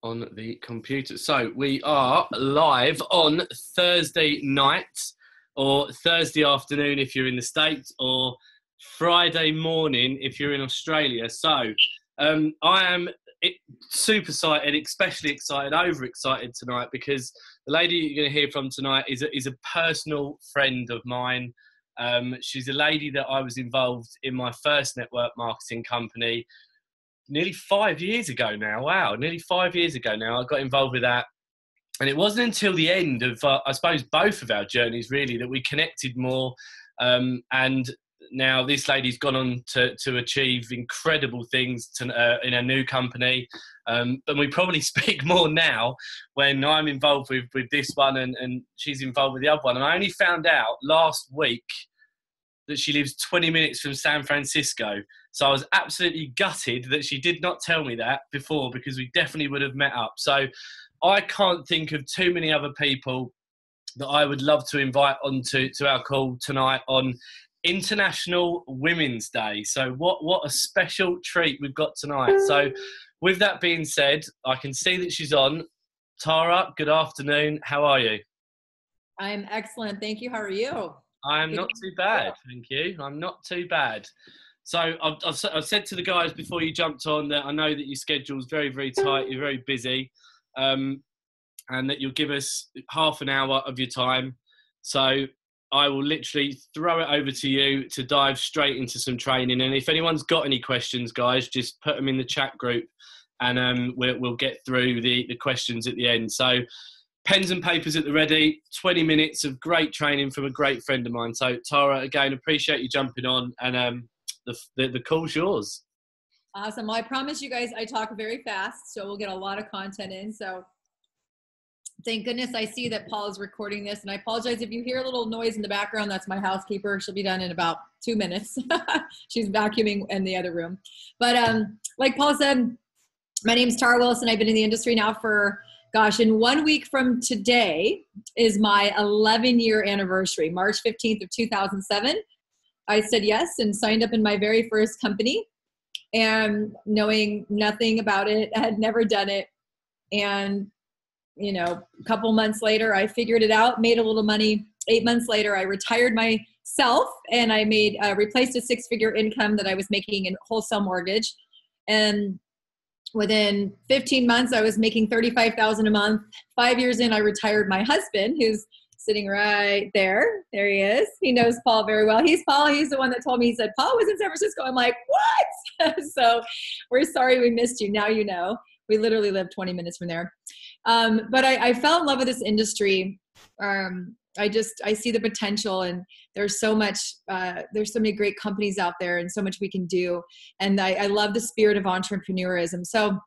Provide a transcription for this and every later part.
on the computer. So we are live on Thursday night, or Thursday afternoon if you're in the States, or Friday morning if you're in Australia. So I am super excited, especially excited, overexcited tonight, because the lady you're going to hear from tonight is a personal friend of mine. She's a lady that I was involved in my first network marketing company nearly 5 years ago now. Wow, nearly 5 years ago now, I got involved with that. And it wasn't until the end of, I suppose, both of our journeys, really, that we connected more. And now this lady's gone on to achieve incredible things in a new company. But we probably speak more now when I'm involved with this one and she's involved with the other one. And I only found out last week that she lives 20 minutes from San Francisco. So I was absolutely gutted that she did not tell me that before, because we definitely would have met up. So I can't think of too many other people that I would love to invite onto our call tonight on International Women's Day. So what a special treat we've got tonight. So with that being said, I can see that she's on. Tara, good afternoon. How are you? I'm excellent. Thank you. How are you? I'm not too bad, thank you. I'm not too bad. So I've said to the guys before you jumped on that I know that your schedule's very, very tight. You're very busy, and that you'll give us half an hour of your time. So I will literally throw it over to you to dive straight into some training. And if anyone's got any questions, guys, just put them in the chat group, and we'll get through the questions at the end. So pens and papers at the ready, 20 minutes of great training from a great friend of mine. So Tara, again, appreciate you jumping on, and the call's yours. Awesome. Well, I promise you guys I talk very fast, so we'll get a lot of content in. So thank goodness I see that Paul is recording this, and I apologize if you hear a little noise in the background. That's my housekeeper. She'll be done in about 2 minutes. She's vacuuming in the other room. But like Paul said, my name is Tara Wilson. I've been in the industry now for, gosh, in 1 week from today is my 11-year anniversary, March 15th of 2007. I said yes and signed up in my very first company, and knowing nothing about it, I had never done it. And, you know, a couple months later, I figured it out, made a little money. 8 months later, I retired myself, and I replaced a 6-figure income that I was making in wholesale mortgage. And within 15 months, I was making $35,000 a month. 5 years in, I retired my husband, who's sitting right there. There he is. He knows Paul very well. He's Paul. He's the one that told me, he said, Paul was in San Francisco. I'm like, what? So we're sorry we missed you. Now you know. We literally live 20 minutes from there. But I fell in love with this industry. I see the potential, and there's so many great companies out there and so much we can do. And I love the spirit of entrepreneurism. So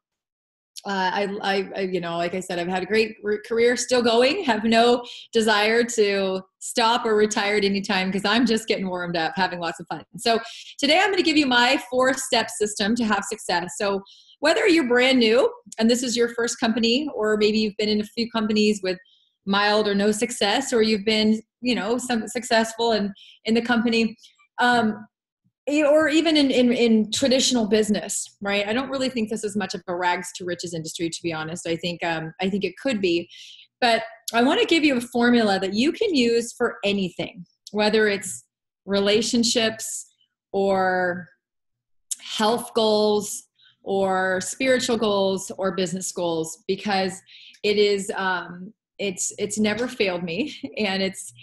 you know, like I said, I've had a great career, still going, have no desire to stop or retire at any time, because I'm just getting warmed up, having lots of fun. So today I'm going to give you my 4-step system to have success. So whether you're brand new and this is your first company, or maybe you've been in a few companies with mild or no success, or you've been, you know, some successful in the company, or even in traditional business, right? I don't really think this is much of a rags to riches industry, to be honest. I think it could be, but I want to give you a formula that you can use for anything, whether it's relationships or health goals or spiritual goals or business goals, because it is, it's never failed me, and it's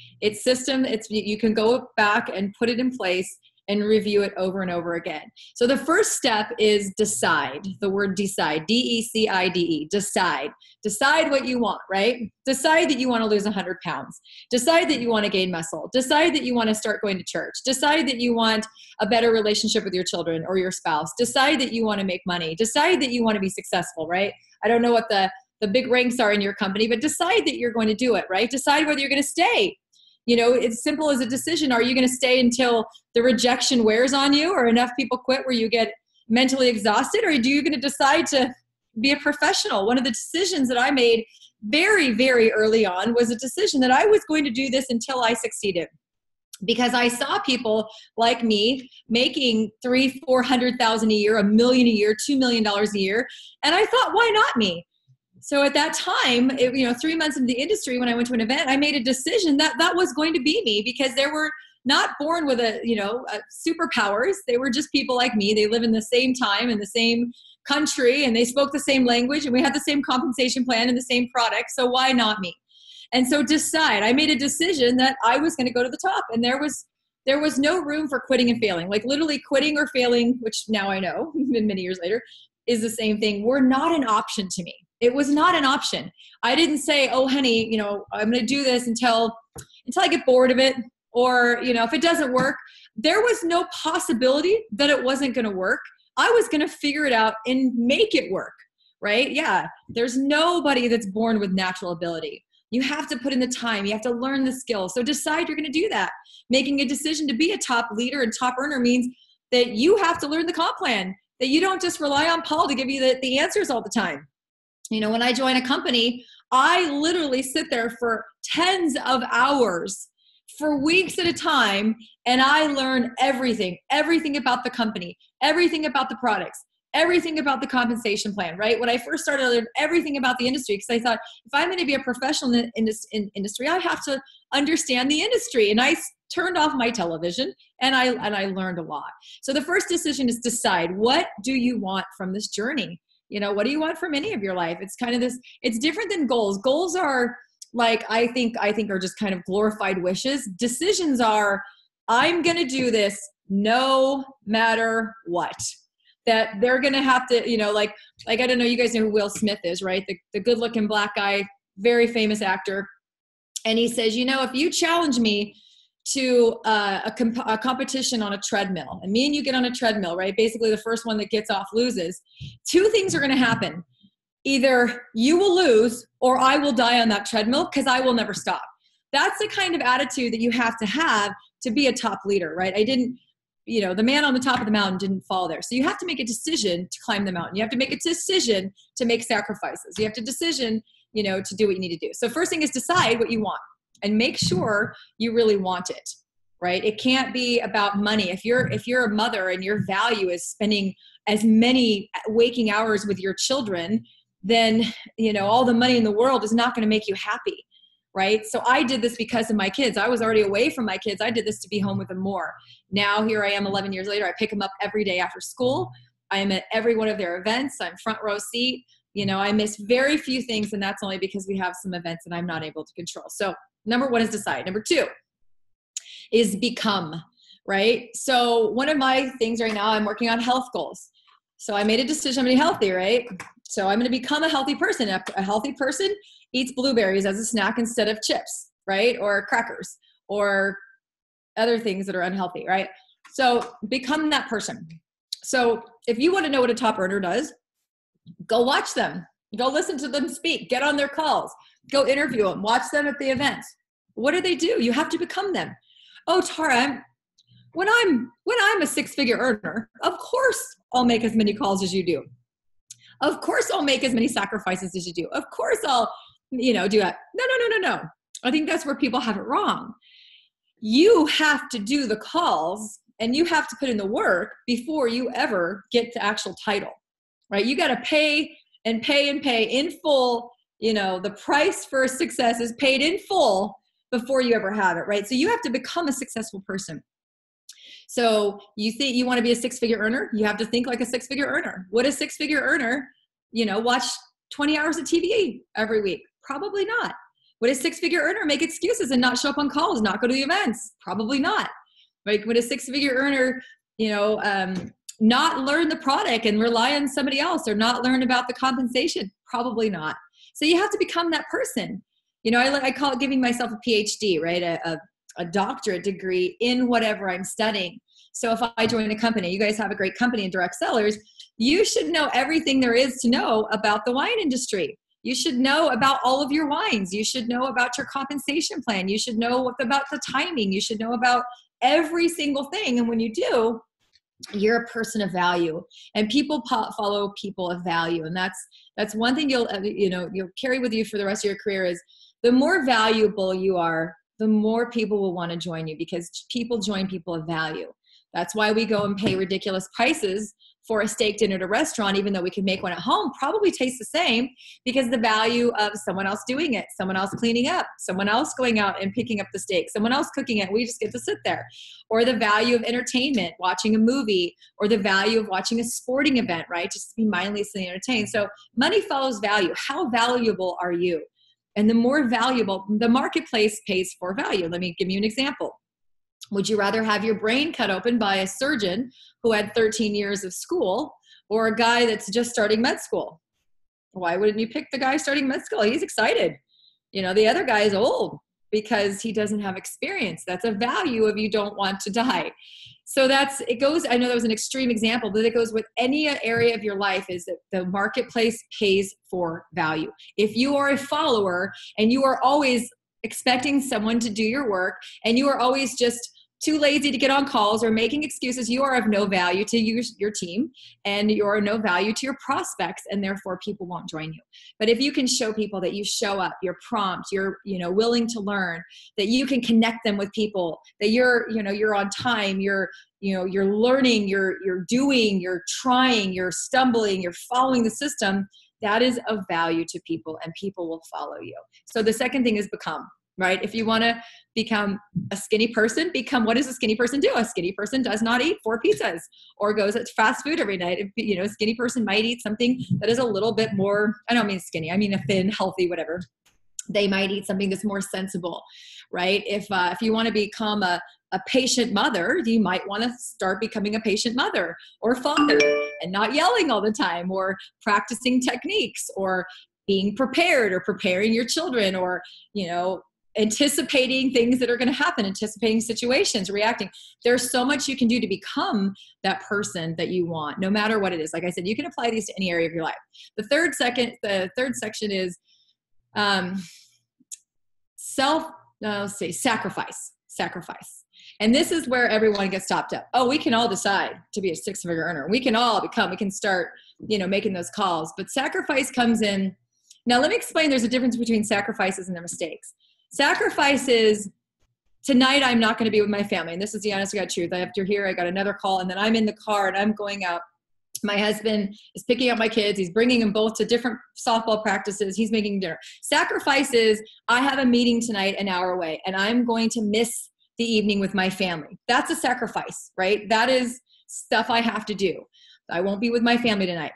system. You can go back and put it in place and review it over and over again. So the first step is decide. The word decide, D-E-C-I-D-E, decide. Decide what you want, right? Decide that you want to lose 100 pounds. Decide that you want to gain muscle. Decide that you want to start going to church. Decide that you want a better relationship with your children or your spouse. Decide that you want to make money. Decide that you want to be successful, right? I don't know what the big ranks are in your company, but decide that you're going to do it, right? Decide whether you're going to stay. You know, it's simple as a decision. Are you going to stay until the rejection wears on you, or enough people quit where you get mentally exhausted? Or are you going to decide to be a professional? One of the decisions that I made very, very early on was a decision that I was going to do this until I succeeded. Because I saw people like me making $300,000-400,000 a year, $1 million a year, $2 million a year. And I thought, why not me? So at that time, 3 months into the industry, when I went to an event, I made a decision that that was going to be me, because they were not born with superpowers. They were just people like me. They live in the same time, in the same country, and they spoke the same language, and we had the same compensation plan and the same product. So why not me? And so I made a decision that I was going to go to the top, and there was no room for quitting and failing. Like literally quitting or failing, which now I know many years later is the same thing, were not an option to me. It was not an option. I didn't say, oh, honey, I'm going to do this until I get bored of it. Or, if it doesn't work. There was no possibility that it wasn't going to work. I was going to figure it out and make it work, right? Yeah. There's nobody that's born with natural ability. You have to put in the time. You have to learn the skills. So decide you're going to do that. Making a decision to be a top leader and top earner means that you have to learn the comp plan, that you don't just rely on Paul to give you the answers all the time. When I join a company, I literally sit there for tens of hours for weeks at a time, and I learn everything about the company, everything about the products, everything about the compensation plan, right? When I first started, I learned everything about the industry, because I thought, if I'm going to be a professional in this industry, I have to understand the industry. And I turned off my television, and I learned a lot. So the first decision is decide, what do you want from this journey? What do you want from any of your life? It's kind of this, it's different than goals. Goals are like, I think are just kind of glorified wishes. Decisions are, I'm going to do this no matter what. That they're going to have to, like, I don't know, you guys know who Will Smith is, right? The good looking black guy, very famous actor. And he says, if you challenge me to a competition on a treadmill, and me and you get on a treadmill, right? Basically the first one that gets off loses. Two things are going to happen. Either you will lose or I will die on that treadmill, because I will never stop. That's the kind of attitude that you have to be a top leader, right? The man on the top of the mountain didn't fall there. So you have to make a decision to climb the mountain. You have to make a decision to make sacrifices. You have to decision, to do what you need to do. So first thing is decide what you want and make sure you really want it, right? It can't be about money. If you're a mother and your value is spending as many waking hours with your children, then, all the money in the world is not going to make you happy, right? So I did this because of my kids. I was already away from my kids. I did this to be home with them more. Now here I am 11 years later. I pick them up every day after school. I am at every one of their events. I'm front row seat. I miss very few things, and that's only because we have some events that I'm not able to control. So number one is decide. Number two is become, right? So one of my things right now, I'm working on health goals. So I made a decision, I'm going to be healthy, right? So I'm going to become a healthy person. A healthy person eats blueberries as a snack instead of chips, right? Or crackers or other things that are unhealthy, right? So become that person. So if you want to know what a top earner does, go watch them. Go listen to them speak. Get on their calls. Go interview them. Watch them at the events. What do? You have to become them. Oh, Tara, when I'm a six-figure earner, of course I'll make as many calls as you do. Of course I'll make as many sacrifices as you do. Of course I'll, do that. No. I think that's where people have it wrong. You have to do the calls and you have to put in the work before you ever get the actual title, right? You got to pay and pay and pay in full. The price for success is paid in full before you ever have it, right? So you have to become a successful person. So you think you want to be a six-figure earner? You have to think like a six-figure earner. Would a six-figure earner, watch 20 hours of TV every week? Probably not. Would a six-figure earner make excuses and not show up on calls, not go to the events? Probably not. Like, would a six-figure earner, not learn the product and rely on somebody else, or not learn about the compensation? Probably not. So you have to become that person. I call it giving myself a PhD, right? A doctorate degree in whatever I'm studying. So if I join a company, you guys have a great company in direct sellers, you should know everything there is to know about the wine industry. You should know about all of your wines. You should know about your compensation plan. You should know about the timing. You should know about every single thing. And when you do, you're a person of value, and people follow people of value. And that's one thing you'll carry with you for the rest of your career is the more valuable you are, the more people will want to join you, because people join people of value. That's why we go and pay ridiculous prices for a steak dinner at a restaurant, even though we can make one at home, probably tastes the same because the value of someone else doing it, someone else cleaning up, someone else going out and picking up the steak, someone else cooking it. We just get to sit there. Or the value of entertainment, watching a movie, or the value of watching a sporting event, right? Just to be mindlessly entertained. So money follows value. How valuable are you? And the more valuable, the marketplace pays for value. Let me give you an example. Would you rather have your brain cut open by a surgeon who had 13 years of school or a guy that's just starting med school? Why wouldn't you pick the guy starting med school? He's excited. The other guy is old because he doesn't have experience. That's a value of you don't want to die. So it goes, I know that was an extreme example, but it goes with any area of your life is that the marketplace pays for value. If you are a follower and you are always expecting someone to do your work and you are always just too lazy to get on calls or making excuses, you are of no value to your team and you are no value to your prospects, and therefore people won't join you. But if you can show people that you show up, you're prompt, you're willing to learn, that you can connect them with people, that you're on time, you're learning, you're doing, you're trying, you're stumbling, you're following the system, that is of value to people and people will follow you. So the second thing is become. Right? If you want to become a skinny person, what does a skinny person do? A skinny person does not eat 4 pizzas or goes at fast food every night. A skinny person might eat something that is a little bit more, I don't mean skinny, I mean a thin, healthy, whatever. They might eat something that's more sensible, right? If you want to become a patient mother, you might want to start becoming a patient mother or father and not yelling all the time, or practicing techniques, or being prepared, or preparing your children, or, anticipating things that are going to happen, anticipating situations, reacting. There's so much you can do to become that person that you want, no matter what it is. Like I said, you can apply these to any area of your life. The third section is sacrifice. And this is where everyone gets stopped up. Oh, we can all decide to be a 6-figure earner. We can start, making those calls. But sacrifice comes in. Now, let me explain. There's a difference between sacrifices and their mistakes. Sacrifice is, tonight I'm not going to be with my family. And this is the honest to God truth. After here, I got another call, and then I'm in the car and I'm going out. My husband is picking up my kids. He's bringing them both to different softball practices. He's making dinner. Sacrifice is, I have a meeting tonight an hour away and I'm going to miss the evening with my family. That's a sacrifice, right? That is stuff I have to do. I won't be with my family tonight.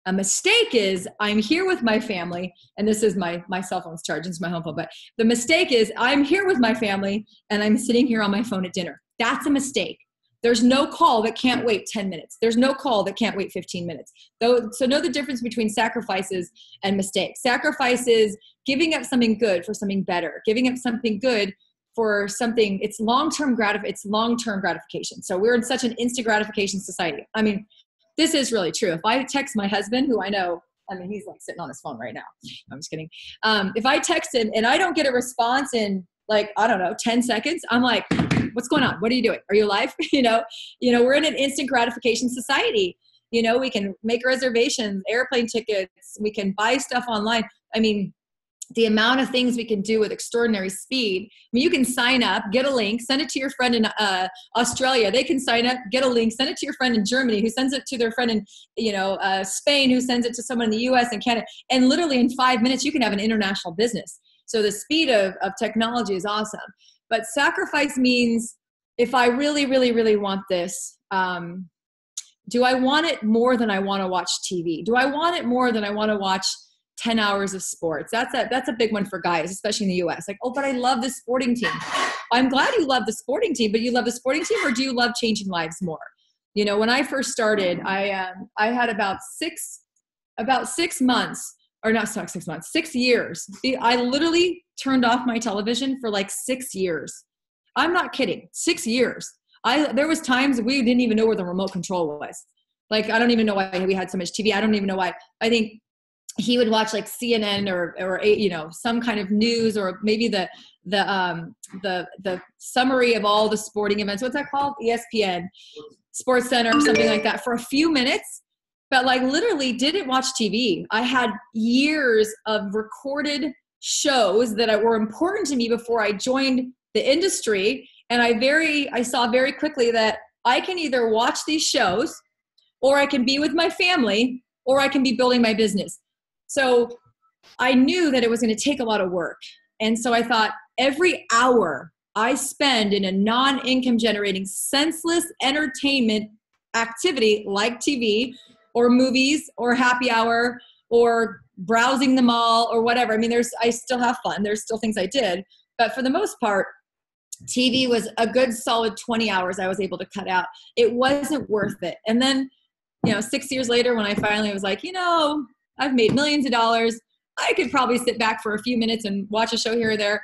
A mistake is, I'm here with my family, and this is my cell phone's charged, it's my home phone, but the mistake is I'm here with my family and I'm sitting here on my phone at dinner. That's a mistake. There's no call that can't wait 10 minutes. There's no call that can't wait 15 minutes. So know the difference between sacrifices and mistakes. Sacrifice is giving up something good for something better, giving up something good for something, it's long-term gratification. So we're in such an instant gratification society. I mean, this is really true. If I text my husband, who I know, he's like sitting on his phone right now. I'm just kidding. If I text him and I don't get a response in 10 seconds, I'm like, what's going on? What are you doing? Are you alive? We're in an instant gratification society. We can make reservations, airplane tickets. We can buy stuff online. The amount of things we can do with extraordinary speed. You can sign up, get a link, send it to your friend in Australia. They can sign up, get a link, send it to your friend in Germany, who sends it to their friend in Spain, who sends it to someone in the US and Canada. And literally in 5 minutes, you can have an international business. So the speed of technology is awesome. But sacrifice means, if I really, really, really want this, do I want it more than I want to watch TV? Do I want it more than I want to watch 10 hours of sports? That's a big one for guys, especially in the US. Like, oh, but I love the sporting team. I'm glad you love the sporting team, but you love the sporting team, or do you love changing lives more? When I first started, I had about 6 months, or not 6 months, 6 years. I literally turned off my television for like 6 years. I'm not kidding. 6 years. There was times we didn't even know where the remote control was. Like, I don't even know why we had so much TV. I don't even know why. I think he would watch like CNN or some kind of news, or maybe the summary of all the sporting events. What's that called? ESPN, Sports Center, or something like that, for a few minutes. But like literally didn't watch TV. I had years of recorded shows that were important to me before I joined the industry, and I saw very quickly that I can either watch these shows or I can be with my family, or I can be building my business. So I knew that it was going to take a lot of work. And so I thought every hour I spend in a non-income generating, senseless entertainment activity like TV or movies or happy hour or browsing the mall or whatever. I mean, I still have fun. There's still things I did. But for the most part, TV was a good solid 20 hours I was able to cut out. It wasn't worth it. And then, 6 years later, when I finally was like, I've made millions of dollars, I could probably sit back for a few minutes and watch a show here or there.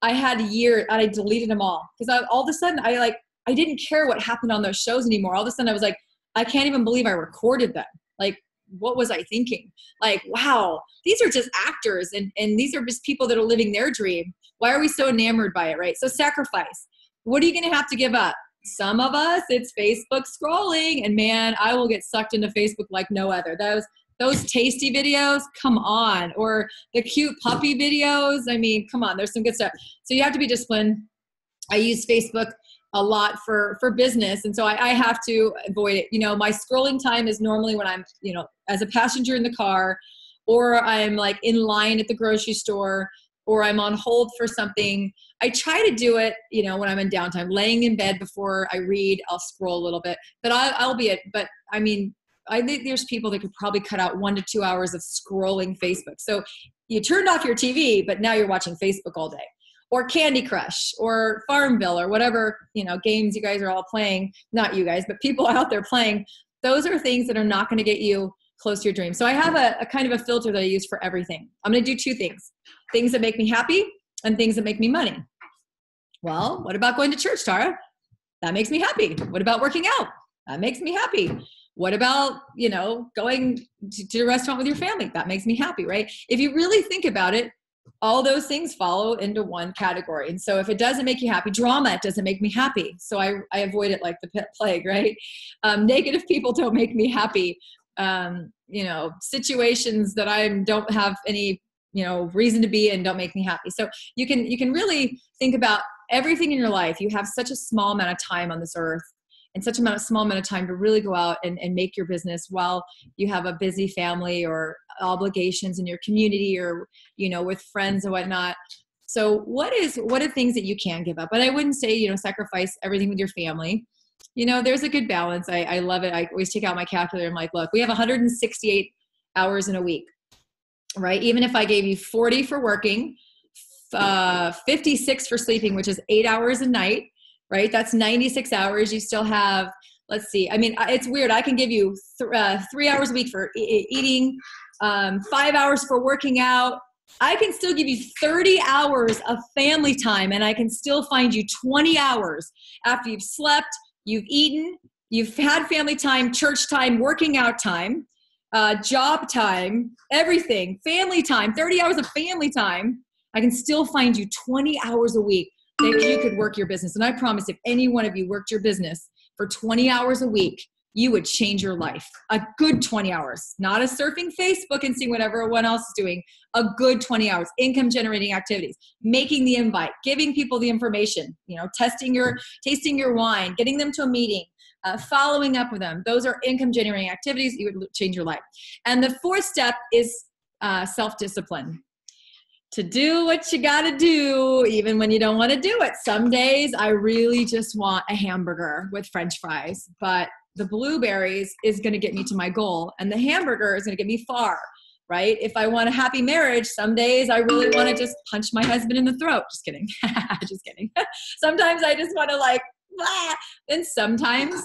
I had years, I deleted them all. Because all of a sudden, I didn't care what happened on those shows anymore. All of a sudden, I was like, I can't even believe I recorded them. Like, what was I thinking? Like, wow, these are just actors and these are just people that are living their dream. Why are we so enamored by it, right? So sacrifice. What are you going to have to give up? Some of us, it's Facebook scrolling. And man, I will get sucked into Facebook like no other. Those tasty videos, come on. Or the cute puppy videos. I mean, come on, there's some good stuff. So you have to be disciplined. I use Facebook a lot for business. And so I have to avoid it. My scrolling time is normally when I'm, as a passenger in the car, or I'm like in line at the grocery store, or I'm on hold for something. I try to do it, when I'm in downtime, laying in bed before I read, I'll scroll a little bit, but I mean, I think there's people that could probably cut out 1 to 2 hours of scrolling Facebook. So you turned off your TV, but now you're watching Facebook all day. Or Candy Crush or Farmville or whatever, games you guys are all playing. Not you guys, but people out there playing. Those are things that are not going to get you close to your dream. So I have a kind of a filter that I use for everything. I'm going to do 2 things. Things that make me happy and things that make me money. Well, what about going to church, Tara? That makes me happy. What about working out? That makes me happy. What about, going to a restaurant with your family? That makes me happy, right? If you really think about it, all those things follow into one category. And so if it doesn't make you happy, drama, it doesn't make me happy. So I avoid it like the plague, right? Negative people don't make me happy. Situations that I don't have any, reason to be in don't make me happy. So you can really think about everything in your life. You have such a small amount of time on this earth and such a small amount of time to really go out and make your business while you have a busy family or obligations in your community or, with friends and whatnot. So what are things that you can give up? But I wouldn't say, sacrifice everything with your family. There's a good balance. I love it. I always take out my calculator. I'm like, look, we have 168 hours in a week, right? Even if I gave you 40 for working, 56 for sleeping, which is 8 hours a night, right? That's 96 hours. You still have, let's see. I mean, it's weird. I can give you 3 hours a week for eating, 5 hours for working out. I can still give you 30 hours of family time, and I can still find you 20 hours after you've slept, you've eaten, you've had family time, church time, working out time, job time, everything, family time, 30 hours of family time. I can still find you 20 hours a week that you could work your business. And I promise if any one of you worked your business for 20 hours a week, you would change your life. A good 20 hours, not a surfing Facebook and seeing what everyone else is doing. A good 20 hours, income generating activities, making the invite, giving people the information, tasting your wine, getting them to a meeting, following up with them. Those are income generating activities. You would change your life. And the 4th step is self-discipline. To do what you got to do, even when you don't want to do it. Some days I really just want a hamburger with French fries, but the blueberries is going to get me to my goal, and the hamburger is going to get me far, right? If I want a happy marriage, some days I really want to just punch my husband in the throat. Just kidding. Just kidding. Sometimes I just want to blah. And sometimes,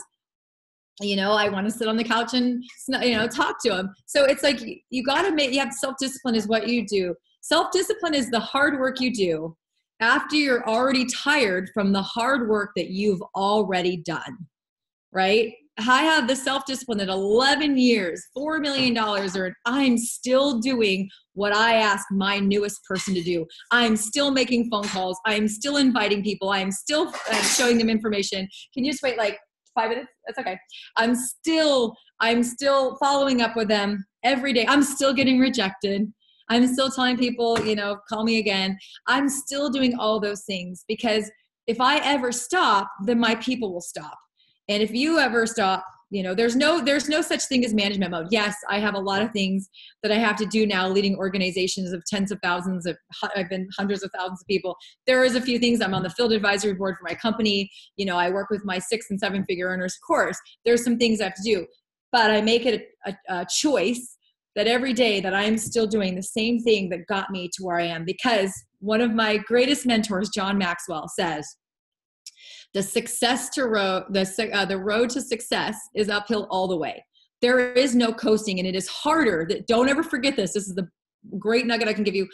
I want to sit on the couch and, talk to him. So it's like, you have self-discipline is what you do. Self-discipline is the hard work you do after you're already tired from the hard work that you've already done, right? I have the self-discipline at 11 years, $4 million, or I'm still doing what I ask my newest person to do. I'm still making phone calls. I'm still inviting people. I'm still showing them information. Can you just wait 5 minutes? That's okay. I'm still following up with them every day. I'm still getting rejected. I'm still telling people, call me again. I'm still doing all those things because if I ever stop, then my people will stop. And if you ever stop, there's no such thing as management mode. Yes, I have a lot of things that I have to do now, leading organizations of tens of thousands of, I've been hundreds of thousands of people. There is a few things. I'm on the field advisory board for my company. I work with my 6 and 7 figure earners. Of course, there's some things I have to do, but I make it a choice that every day that I'm still doing the same thing that got me to where I am. Because one of my greatest mentors, John Maxwell, says, the road to success is uphill all the way. There is no coasting, and it is harder. Don't ever forget this. This is the great nugget I can give you.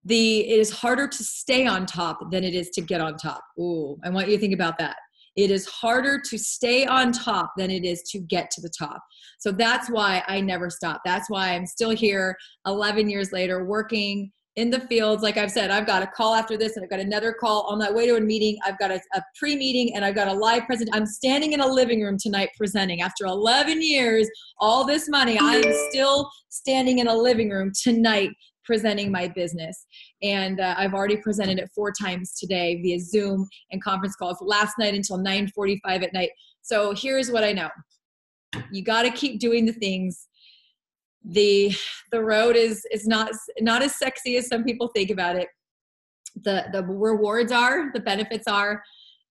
It is harder to stay on top than it is to get on top. Ooh, I want you to think about that. It is harder to stay on top than it is to get to the top. So that's why I never stop. That's why I'm still here 11 years later, working in the fields. Like I've said, I've got a call after this, and I've got another call on that way to a meeting. I've got a pre-meeting, and I've got a live present. I'm standing in a living room tonight presenting. After 11 years, all this money, I am still standing in a living room tonight presenting my business. And I've already presented it 4 times today via Zoom and conference calls last night until 9:45 at night. So here's what I know. You got to keep doing the things. The road is not as sexy as some people think about it. The rewards are, the benefits are,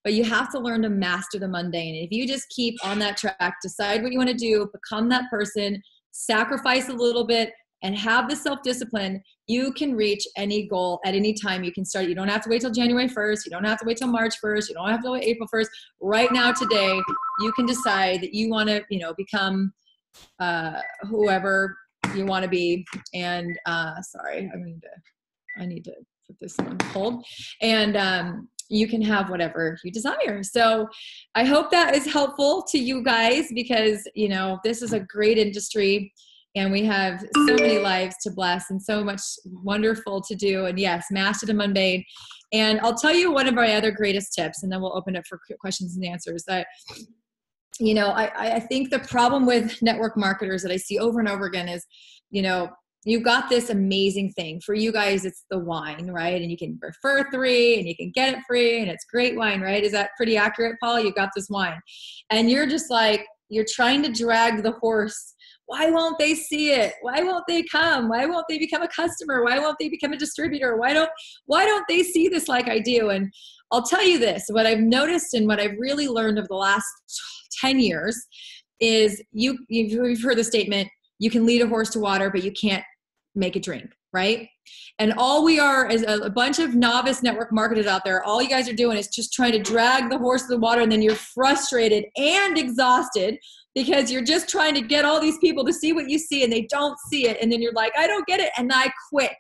but you have to learn to master the mundane. And if you just keep on that track, decide what you want to do, become that person, sacrifice a little bit, and have the self-discipline, you can reach any goal at any time. You can start. You don't have to wait till January 1st. You don't have to wait till March 1st. You don't have to wait April 1st. Right now, today, you can decide that you want to, become whoever you want to be. And sorry, I need to put this on hold. And you can have whatever you desire. So I hope that is helpful to you guys, because, this is a great industry. And we have so many lives to bless and so much wonderful to do. And yes, master the mundane. And I'll tell you one of my other greatest tips, and then we'll open it for questions and answers. That, I think the problem with network marketers that I see over and over again is, you've got this amazing thing. For you guys, it's the wine, right? And you can refer 3 and you can get it free, and it's great wine, right? Is that pretty accurate, Paul? You got this wine. And you're just like, you're trying to drag the horse. Why won't they see it? Why won't they come? Why won't they become a customer? Why won't they become a distributor? Why don't they see this like I do? And I'll tell you this, what I've noticed and what I've really learned over the last 10 years is you've heard the statement, you can lead a horse to water, but you can't make it drink, right? And all we are is a bunch of novice network marketers out there. All you guys are doing is just trying to drag the horse to the water, and then you're frustrated and exhausted because you're just trying to get all these people to see what you see, and they don't see it. And then you're like, I don't get it, and I quit.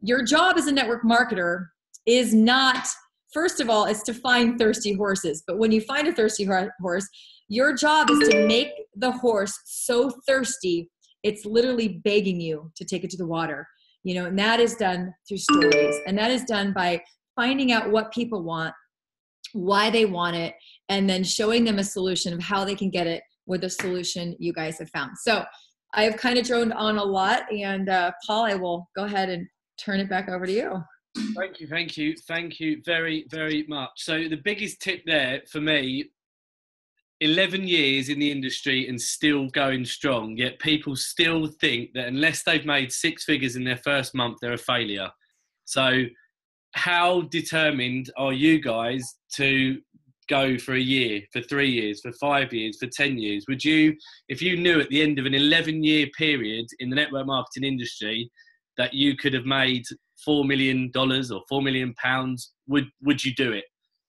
Your job as a network marketer is not, first of all, is to find thirsty horses. But when you find a thirsty horse, your job is to make the horse so thirsty, it's literally begging you to take it to the water. And that is done through stories. And that is done by finding out what people want, why they want it, and then showing them a solution of how they can get it with a solution you guys have found. So I have kind of droned on a lot, and Paul, I will go ahead and turn it back over to you. Thank you very, very much. So the biggest tip there for me, 11 years in the industry and still going strong, yet people still think that unless they've made 6 figures in their first month, they're a failure. So how determined are you guys to go for a year, for 3 years, for 5 years, for 10 years? Would you, if you knew at the end of an 11-year period in the network marketing industry that you could have made $4 million or £4 million, would you do it?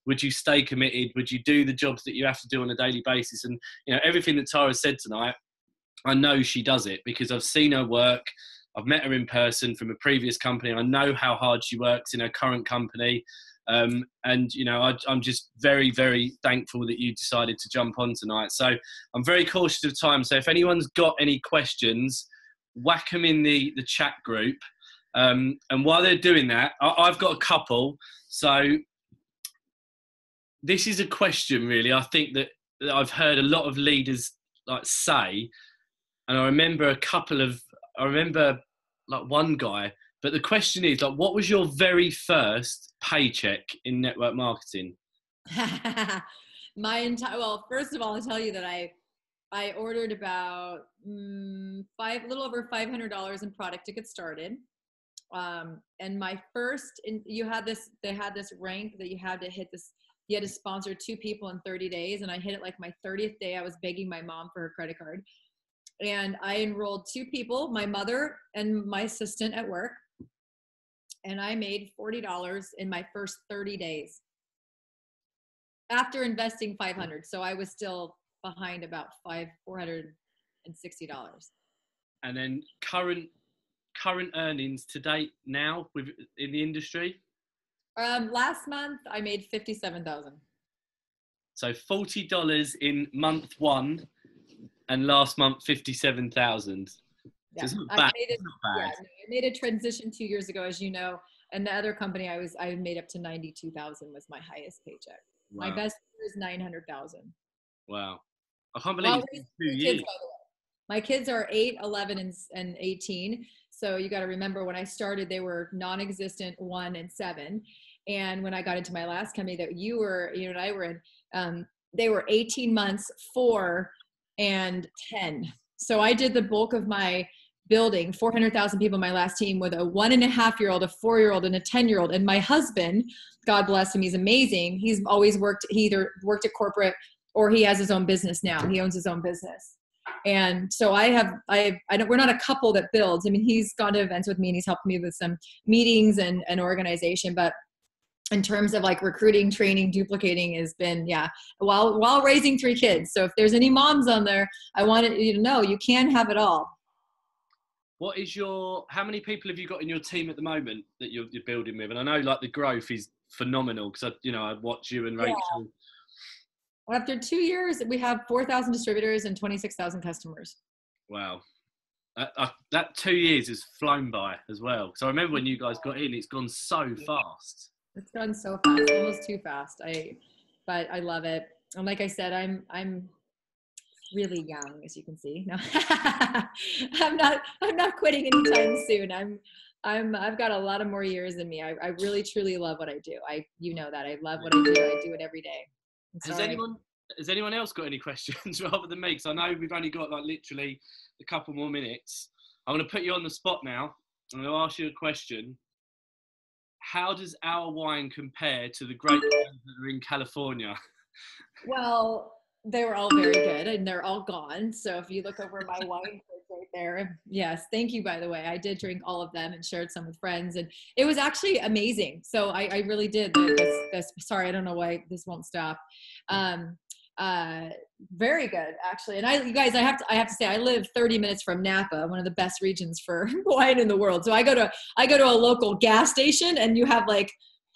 Would you stay committed? Would you do the jobs that you have to do on a daily basis? And, everything that Tara said tonight, I know she does it because I've seen her work. I've met her in person from a previous company. I know how hard she works in her current company. And, I'm just very, very thankful that you decided to jump on tonight. So I'm very cautious of time. So if anyone's got any questions, whack them in the chat group. And while they're doing that, I've got a couple. So this is a question, really, I think that I've heard a lot of leaders say, and I remember one guy, but the question is, what was your very first paycheck in network marketing? Well, first of all, I'll tell you that I ordered about a little over $500 in product to get started. And my first, they had this rank that you had to hit this, you had to sponsor 2 people in 30 days. And I hit it like my 30th day. I was begging my mom for her credit card. And I enrolled 2 people, my mother and my assistant at work. And I made $40 in my first 30 days after investing $500. So I was still behind about $460. And then current earnings to date now in the industry? Last month I made $57,000. So $40 in month 1, and last month 57,000. Yeah, so it's not bad. Yeah, I made a transition 2 years ago, as you know. And the other company I made up to 92,000 was my highest paycheck. Wow. My best year is 900,000. Wow. I can't believe it's 2 years. Kids, by the way. My kids are 8, 11, and 18. So you got to remember, when I started, they were non-existent, 1 and 7. And when I got into my last company that you and I were in, they were 18 months, 4, and 10. So I did the bulk of my building, 400,000 people in my last team, with a 1.5-year-old, a 4-year-old, and a 10-year-old. And my husband, God bless him, he's amazing. He's always he either worked at corporate or he has his own business now. He owns his own business. And so we're not a couple that builds. I mean, he's gone to events with me and he's helped me with some meetings and organization. But in terms of like recruiting, training, duplicating has been, while raising 3 kids. So if there's any moms on there, I wanted you to know you can have it all. How many people have you got in your team at the moment that you're building with? And I know like the growth is phenomenal because I watch you and Rachel. Yeah. After 2 years, we have 4,000 distributors and 26,000 customers. Wow. That 2 years has flown by as well. So I remember when you guys got in, it's gone so fast. It's gone so fast, almost too fast. But I love it. And like I said, I'm really young, as you can see. No, I'm not quitting anytime soon. I've got a lot of more years in me. I really truly love what I do. You know that I love what I do. I do it every day. Has anyone else got any questions rather than me? Because I know we've only got like literally a couple more minutes. I'm going to put you on the spot now. I'm going to ask you a question. How does our wine compare to the great wines that are in California? Well, they were all very good and they're all gone. So if you look over my wine fridge right there, yes, thank you, by the way. I did drink all of them and shared some with friends, and it was actually amazing. So I really did this. Sorry, I don't know why this won't stop. Very good, actually. And you guys, I have to say, I live 30 minutes from Napa, one of the best regions for wine in the world. So I go to a local gas station and you have like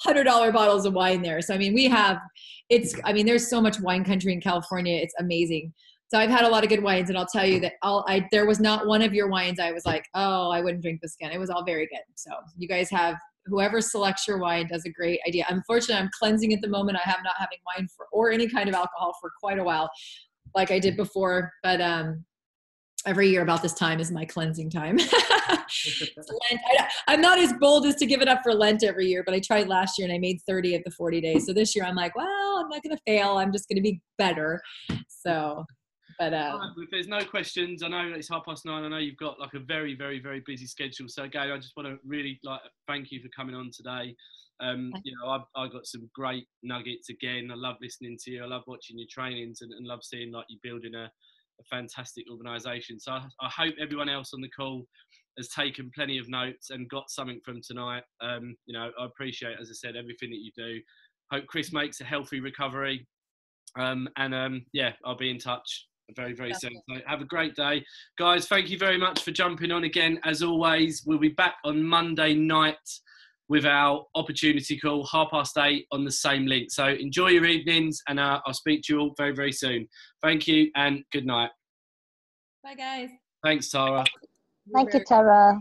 $100 bottles of wine there. So, I mean, there's so much wine country in California. It's amazing. So I've had a lot of good wines, and I'll tell you that there was not one of your wines I was like, oh, I wouldn't drink this again. It was all very good. So you guys whoever selects your wine does a great idea. Unfortunately, I'm cleansing at the moment. I have not having wine or any kind of alcohol for quite a while, like I did before. But every year about this time is my cleansing time. Lent. I'm not as bold as to give it up for Lent every year, but I tried last year and I made 30 of the 40 days. So this year I'm like, well, I'm not going to fail. I'm just going to be better. So, but if there's no questions, I know it's 9:30. I know you've got like a very, very, very busy schedule. So again, I just want to really thank you for coming on today. I got some great nuggets again. I love listening to you. I love watching your trainings and love seeing like you building a fantastic organisation. So I hope everyone else on the call has taken plenty of notes and got something from tonight. I appreciate, as I said, everything that you do. Hope Chris makes a healthy recovery. I'll be in touch very, very soon. So have a great day. Guys, thank you very much for jumping on again. As always, we'll be back on Monday night with our opportunity call, 8:30 on the same link. So enjoy your evenings, and I'll speak to you all very, very soon. Thank you and good night. Bye, guys. Thanks, Tara. Thank you, Tara.